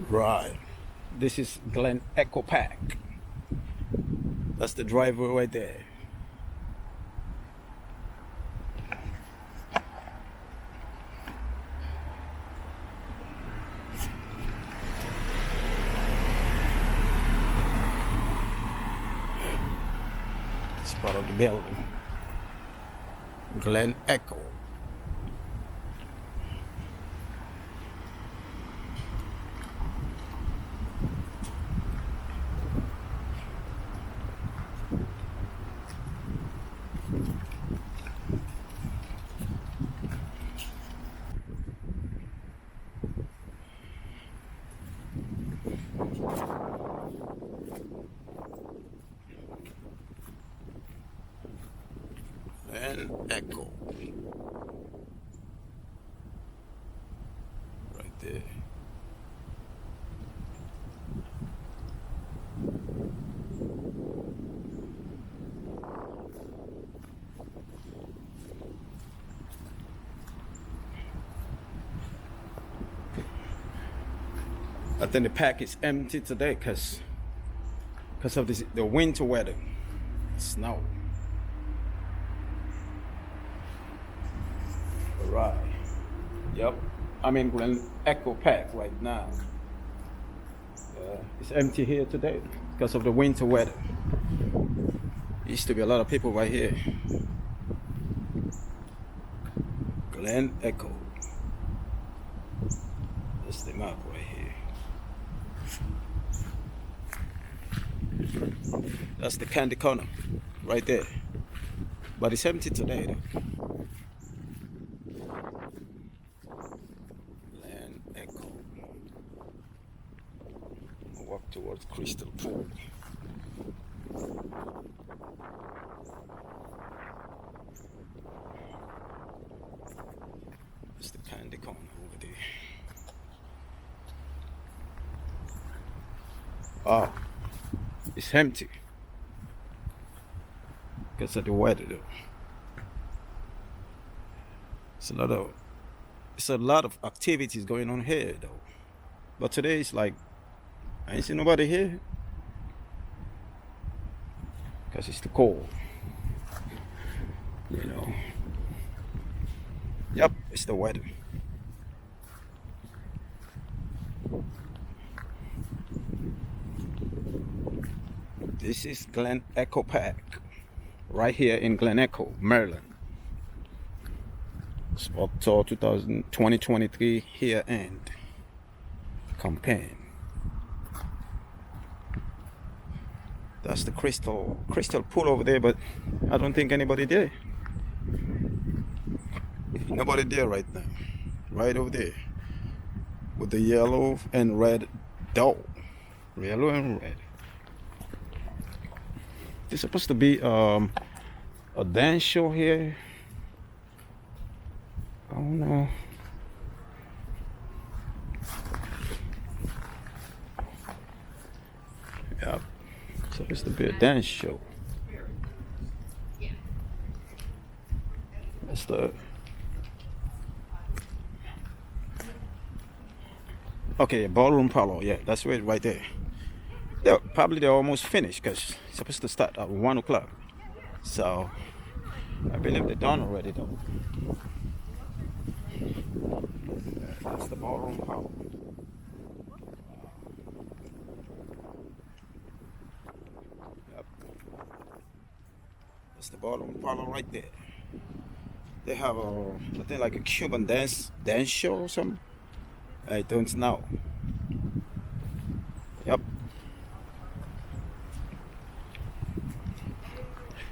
Right. This is Glen Echo Park. That's the driveway right there. It's part of the building. Glen Echo. And Echo. Right there. I think the park is empty today because of the winter weather. Snow. Right. Yep. I'm in Glen Echo Park right now. It's empty here today because of the winter weather. Used to be a lot of people right here. Glen Echo. That's the map right here. That's the candy corner right there. But it's empty today though. Glen Echo. I'll walk towards Crystal Pool. That's the candy corner over there. Oh, it's empty because of the weather though. It's a lot of activities going on here though. But today it's like I ain't see nobody here because it's too cold. You know. Yep, it's the weather. This is Glen Echo Park, right here in Glen Echo, Maryland. It's up to 2023 year end campaign. That's the crystal pool over there, but I don't think anybody there. Nobody there right now. Right over there, with the yellow and red dog. Yellow and red. There's supposed to be a dance show here. I don't know. Yeah, supposed to be a dance show. That's the. Okay, ballroom parlor. Yeah, that's right there. They're almost finished because it's supposed to start at 1 o'clock. So I believe they're done already though. That's the ballroom parlor. Yep. That's the ballroom parlor right there. They have I think like a Cuban dance show or something. I don't know. Yep.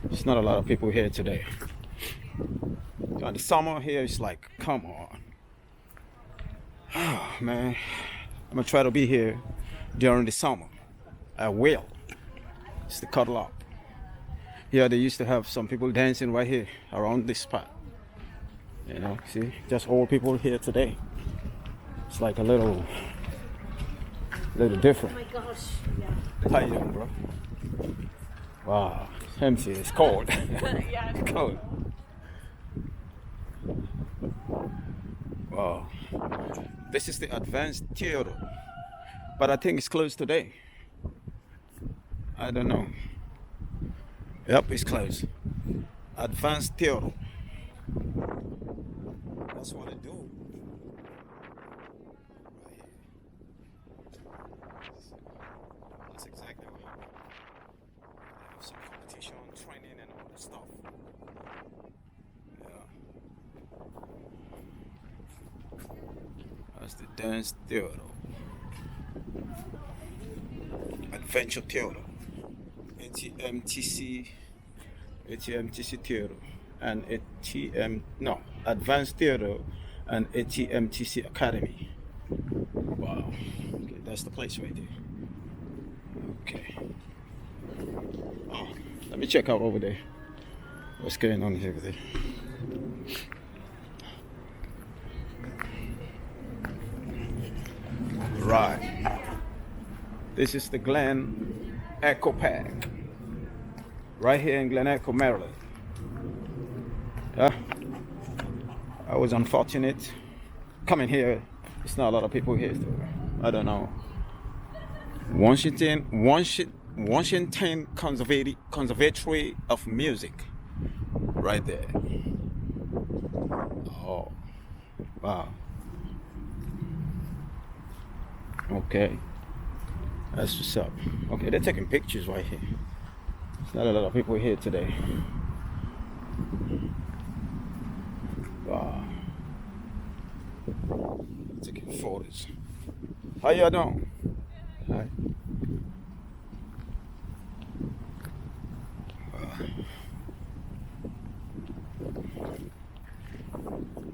There's not a lot of people here today. The summer here is like, come on. Oh, man. I'm gonna try to be here during the summer. I will. It's the cuddle up. Here they used to have some people dancing right here around this spot. You know, see? Just old people here today. It's like a little different. Oh my gosh. Yeah. How you doing, bro? Wow. Empty. It's cold. Yeah. It's cold. Wow. This is the advanced theater. but I think it's closed today. I don't know. Yep, it's closed. Advanced theater. That's what they do. That's exactly what happened. They have some competition, training, and all that stuff. Yeah. That's the dance theater. Adventure theater. ATMTC. ATMTC theater. And Advanced theater and ATMTC Academy. Wow. Okay, that's the place right there. Okay. Oh, let me check out over there. What's going on here over there? Right. This is the Glen Echo Park. Right here in Glen Echo, Maryland. Yeah. I was unfortunate coming here. It's not a lot of people here, so I don't know. Washington Conservatory of Music, right there. Oh, wow. Okay, that's what's up. Okay, they're taking pictures right here. There's not a lot of people here today. Wow. Taking photos. How y'all doing? Hi.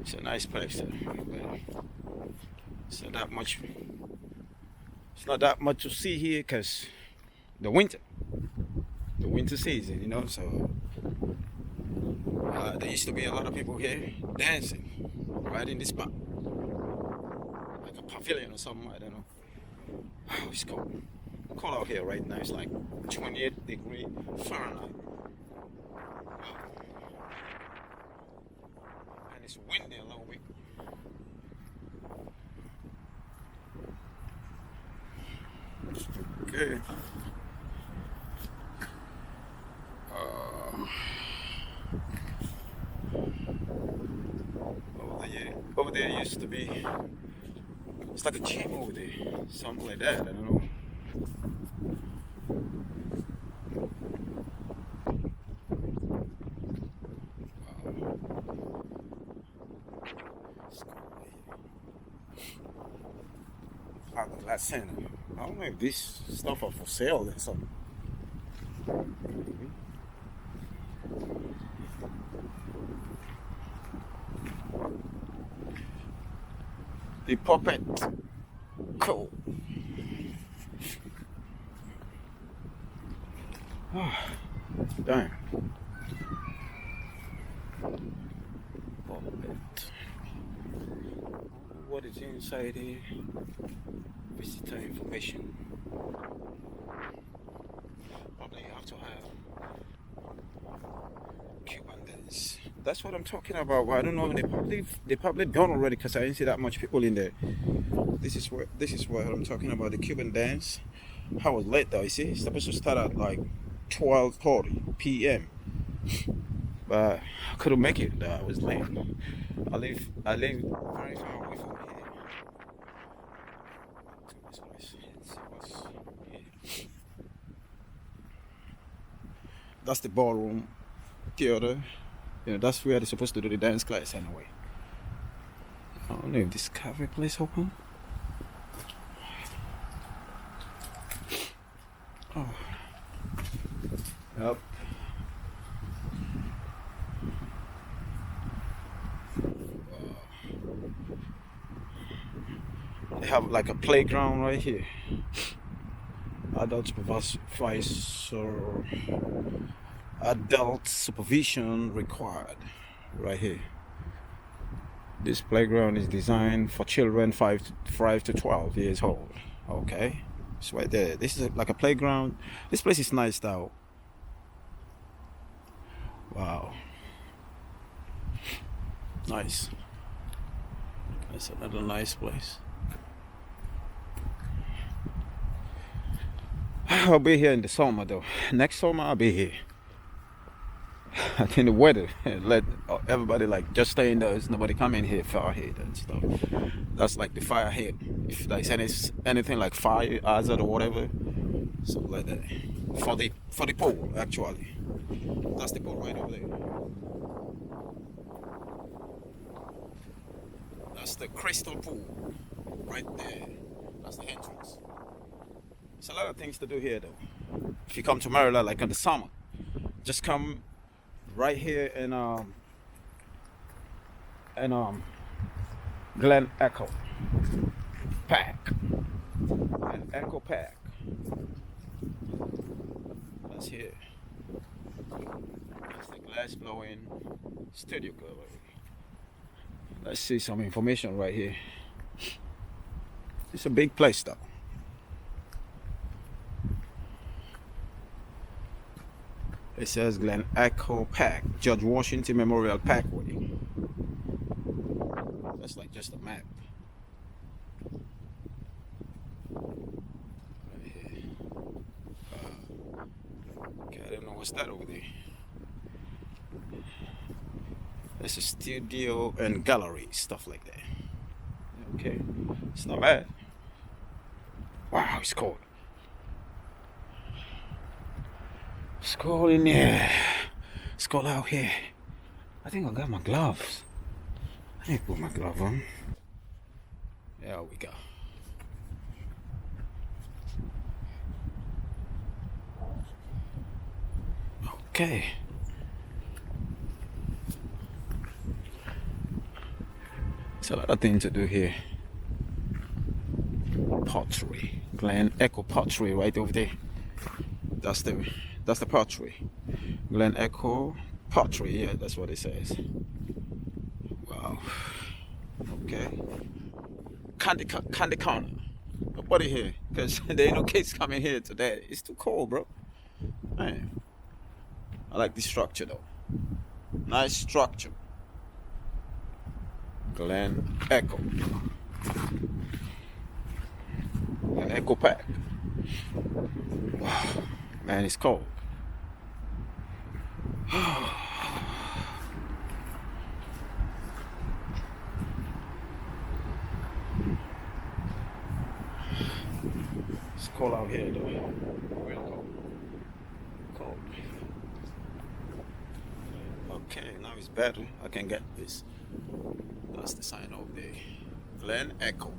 It's a nice place. It's not that much. It's not that much to see here because the winter season, you know. So there used to be a lot of people here dancing right in this spot, like a pavilion or something. I don't know. Oh, it's cold. Cold out here right now. It's like 28 degrees Fahrenheit. And it's windy a little bit. Okay. Over there used to be, it's like a gym over there, something like that. I don't know. Outlet Center. I don't know if this stuff are for sale or something. The puppet. Cool. Oh, damn. Puppet. What is inside here? Visitor information. Probably you have to have Cuban dance. That's what I'm talking about. I don't know. They probably done already because I didn't see that much people in there. This is what I'm talking about. The Cuban dance. I was late though. You see, it's supposed to start at like 12:40 p.m. But I couldn't make it. I was late. I live very far away from here. That's the ballroom theater. You know, that's where they're supposed to do the dance class anyway. I don't know if this cafe place open. Oh. Yep. They have like a playground right here. Adult supervision required right here. This playground is designed for children 5 to 12 years old. Okay, it's right there. This is like a playground. This place is nice though. Wow, nice. That's another nice place. I'll be here in the summer though. Next summer I'll be here. I think the weather let everybody like just stay indoors. Nobody come in here fire hit and stuff. That's like the fire hit. If there's anything like fire hazard or whatever, something like that. For the pole actually. That's the pole right over there. That's the crystal pool right there. That's the entrance. There's a lot of things to do here though. If you come to Maryland like in the summer, just come right here in Glen Echo Park. Glen Echo Park. That's here. That's the glass blowing studio gallery. Let's see some information right here. It's a big place though. It says Glen Echo Park, George Washington Memorial Parkway. That's like just a map. Right here. Okay, I don't know what's that over there. There's a studio and gallery, stuff like that. Okay, it's not bad. Wow, it's cold. It's cold in there. It's cold out here. I think I got my gloves. I need to put my glove on. There we go. Okay. There's a lot of things to do here. Pottery. Glen Echo Pottery right over there. That's the pottery. Glen Echo Pottery, yeah, that's what it says. Wow. Okay. Candy corner. Nobody here, because there ain't no kids coming here today. It's too cold, bro. Man. I like the structure though. Nice structure. Glen Echo. Glen Echo Park. Wow. Man, it's cold. It's cold out here, though. Real cold. Cold. Okay, now it's better. I can get this. That's the sign over there. Glen Echo.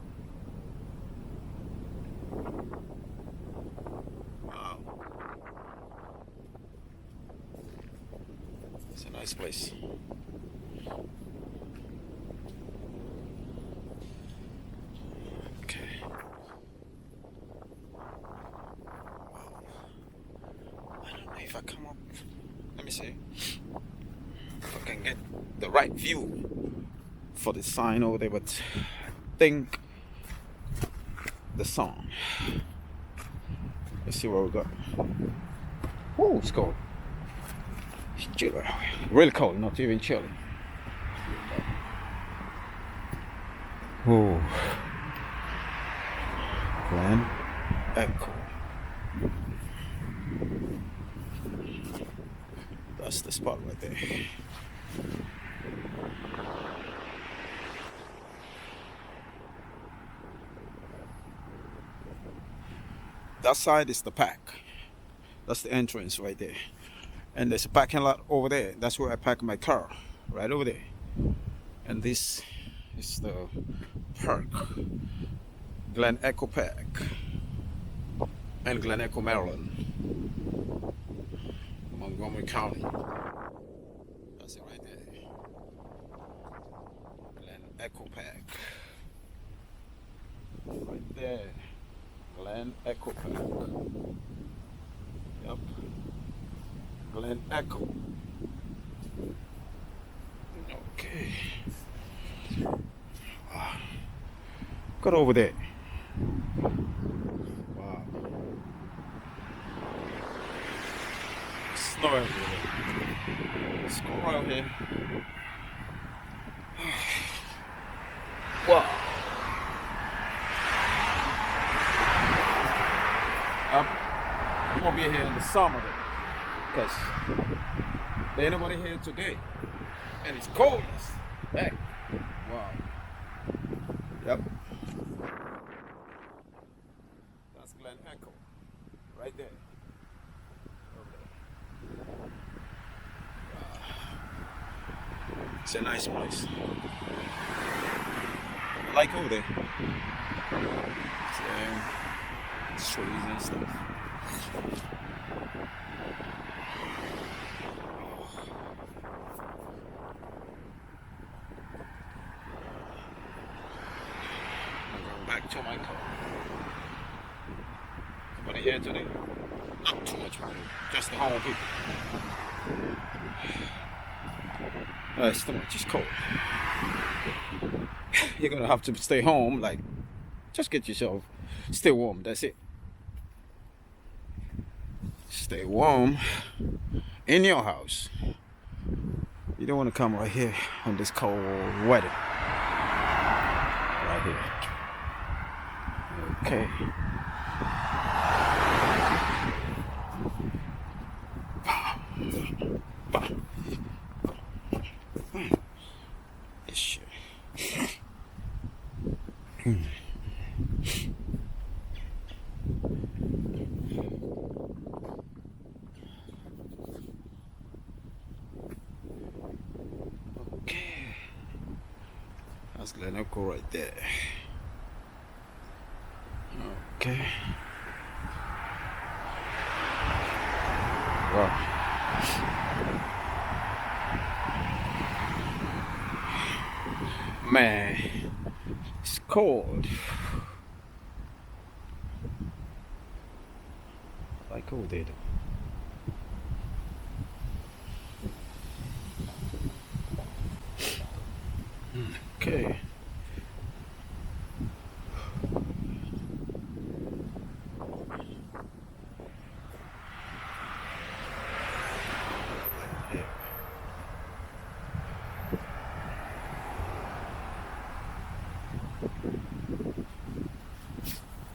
Wow. It's a nice place. Okay. Wow. I don't know if I come up. Let me see. If I can get the right view for the sign over there, but I think the song. Let's see what we got. Oh, it's cold. It's chilly. Really cold, not even chilly. Oh. Glen Echo. That's the spot right there. That side is the park. That's the entrance right there. And there's a parking lot over there. That's where I park my car. Right over there. And this is the park. Glen Echo Park. And Glen Echo, Maryland. Montgomery County. That's it right there. Glen Echo Park. Right there. Glen Echo Park. Yep. Glen Echo. Okay. Wow. Got over there. Wow. Snow everywhere. Let's go around here. Wow. Up. gonna be here in the summer because there ain't nobody here today, and it's cold as heck. Wow. Yep. That's Glen Echo, right there. It's a nice place. I like over there. It's, trees and stuff. I'm going back to my car. Somebody here today? Not too much money, just the home people. It's too much, it's cold. You're gonna have to stay home, like, just get yourself, stay warm, that's it. Stay warm in your house. You don't want to come right here on this cold weather. Right here. Okay. This shit. Okay. That's Glen Echo right there. Okay. Wow. Man, it's cold. Like who did it? Okay.